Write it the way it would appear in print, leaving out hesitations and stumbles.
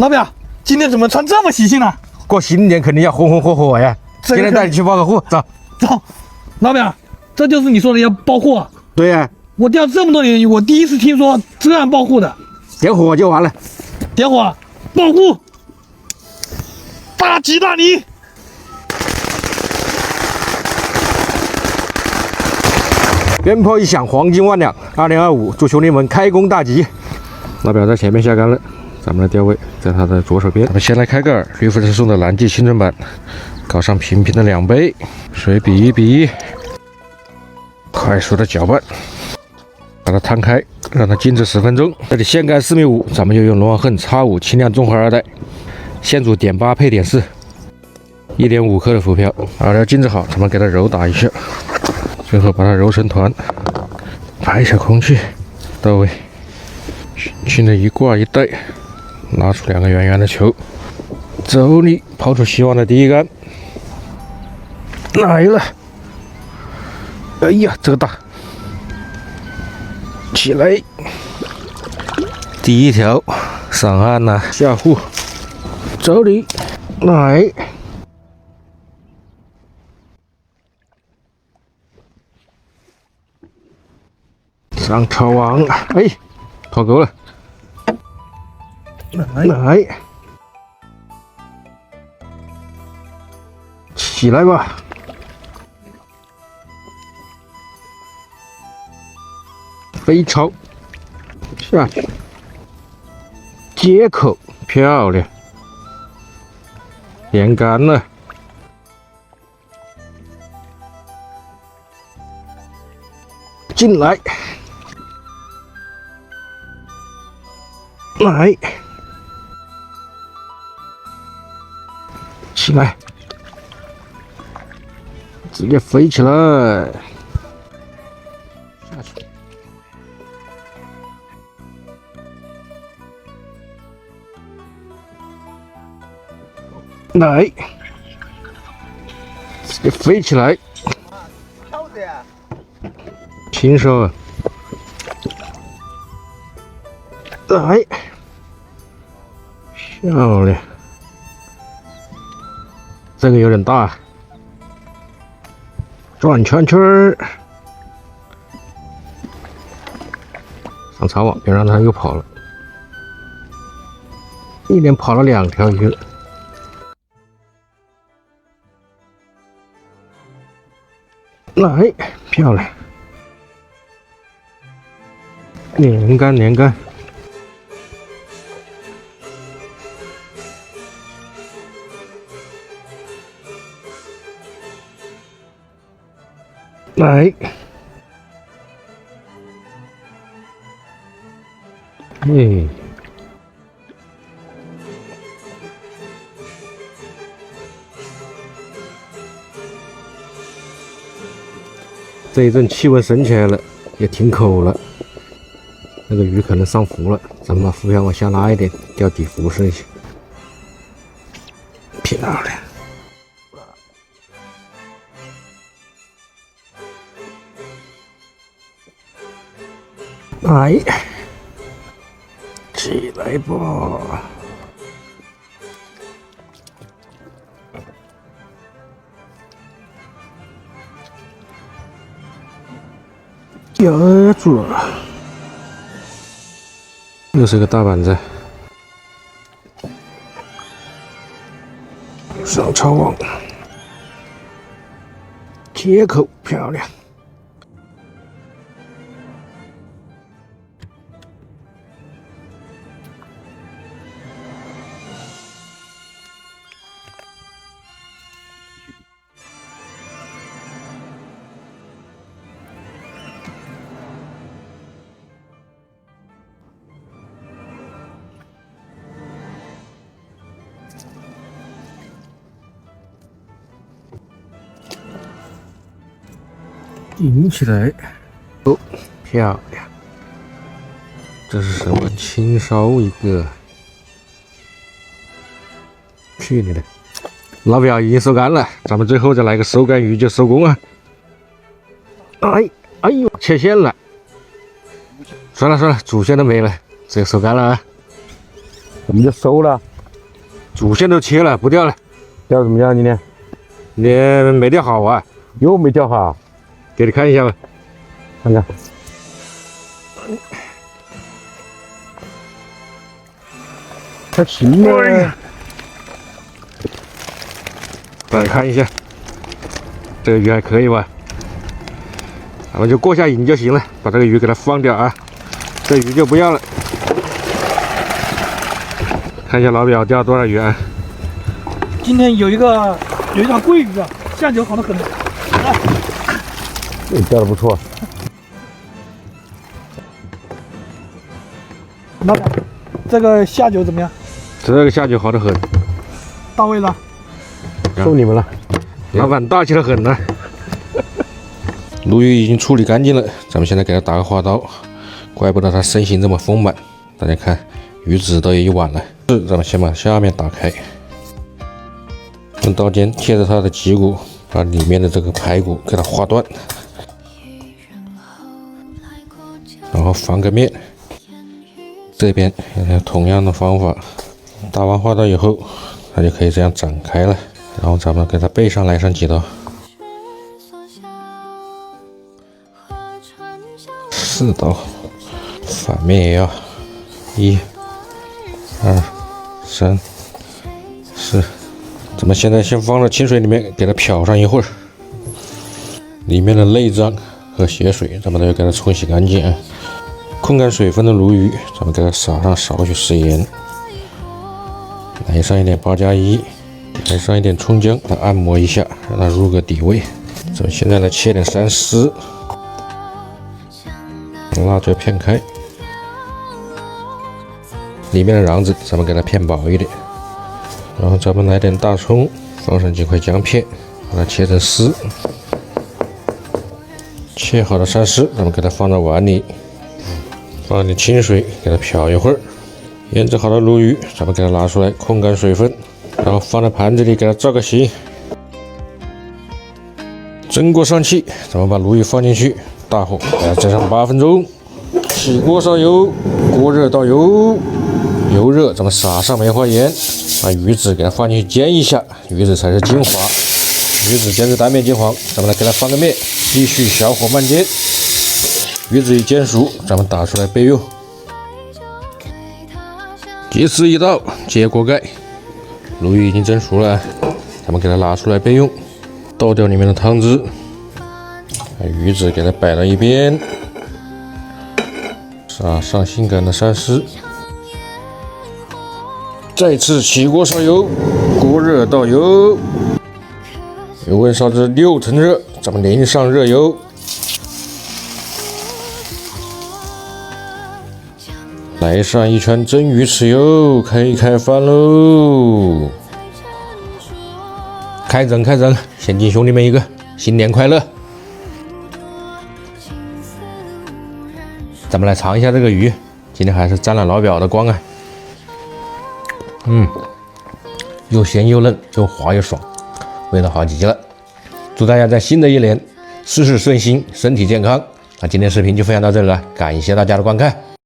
老表，今天怎么穿这么喜庆呢？过新年肯定要红红火火呀！今天带你去报个户，走走。老表，这就是你说的要报户啊？对呀、我钓这么多年鱼，我第一次听说这样报户的。点火就完了。点火，报户，大吉大利！鞭炮一响，黄金万两。2025，祝兄弟们开工大吉！老表在前面下杆了，咱们的钓位在他的左手边。咱们先来开个吕夫人送的蓝记青春版，搞上平平的2杯，水比一比，快速的搅拌，把它摊开，让它静置10分钟。这里线杆4.5米，咱们就用龙王恨X5轻量综合2代，线组点8配点4，1.5克的浮漂。饵料静置好，咱们给它揉打一下。最后把它揉成团，排一下空气，到位。轻的一挂一带，拿出2个圆圆的球，走你抛出希望的第一杆，来了！哎呀，这个大！起来，第一条上岸了，下户，走你，来！上抄网，哎，脱钩了，来，起来吧，飞抄下去，接口漂亮，连杆了，进来。来，起来，直接飞起来，下去，来，直接飞起来，轻手啊，来。漂亮，这个有点大，转圈圈儿，上草网，别让它又跑了，一连跑了2条鱼了，来，漂亮，连杆连杆。来，嘿，这一阵气温升起来了，也停口了，那个鱼可能上浮了，咱们把浮漂往下拉一点，钓底浮试一下，漂亮。来，起来吧！咬住了，又是个大板子，上抄网，接口漂亮。顶起来，哦，漂亮！这是什么？青烧一个，去你的！老表已经收竿了，咱们最后再来个收竿鱼就收工啊！哎呦，切线了！算了，主线都没了，只有收竿了啊！怎么就收了？主线都切了，不钓了。钓得怎么样？今天你没钓好啊？又没钓好，给你看一下吧。看看。还行吧。来看一下，这个鱼还可以吧？咱们就过下瘾就行了，把这个鱼给它放掉啊，这鱼就不要了。看一下老表钓多少鱼啊？今天有一条桂鱼啊，下酒好的很。这钓的不错。老板，这个下酒怎么样？这个下酒好得很，到位了。送你们了。老板大气得很呢。鲈鱼已经处理干净了，咱们现在给它打个花刀，怪不得它身形这么丰满。大家看，鱼籽都有1碗了。咱们先把下面打开，用刀尖贴着它的脊骨，把里面的这个排骨给它划断，然后翻个面。这边也是同样的方法，打完花刀以后，它就可以这样展开了。然后咱们给它背上来上几刀，4刀，反面也要1、2、3、4。咱们现在先放到清水里面，给它漂上一会儿，里面的内脏和血水咱们都要给它冲洗干净啊。控干水分的鲈鱼，咱们给它撒上少许食盐，来上一点8+1。来上一点葱姜，它按摩一下，让它入个底味。咱们现在来切点3丝，辣椒片开，里面的瓤子咱们给它片薄一点，然后咱们来点大葱，放上几块姜片，把它切成丝。切好的3丝，咱们给它放到碗里，放点清水，给它漂一会儿。腌制好的鲈鱼，咱们给它拿出来控干水分。然后放在盘子里给它造个型，蒸锅上气，咱们把鲈鱼放进去，大火给它蒸上8分钟。起锅烧油，锅热倒油，油热咱们撒上梅花盐，把鱼籽给它放进去煎一下，鱼籽才是精华。鱼籽煎至单面金黄，咱们来给它翻个面，继续小火慢煎。鱼籽一煎熟，咱们打出来备用。计时一到，揭锅盖。鲈鱼已经蒸熟了，咱们给它拿出来备用。倒掉里面的汤汁，把鱼籽给它摆到一边，撒上性感的3丝，再次起锅烧油，锅热倒油，油温烧至6成热，咱们淋上热油。来上一圈蒸鱼豉油，开饭喽！开整，先敬兄弟们一个新年快乐！咱们来尝一下这个鱼，今天还是沾了老表的光啊！又鲜又嫩，又滑又爽，味道好极了！祝大家在新的一年事事顺心，身体健康！那今天视频就分享到这里了，感谢大家的观看。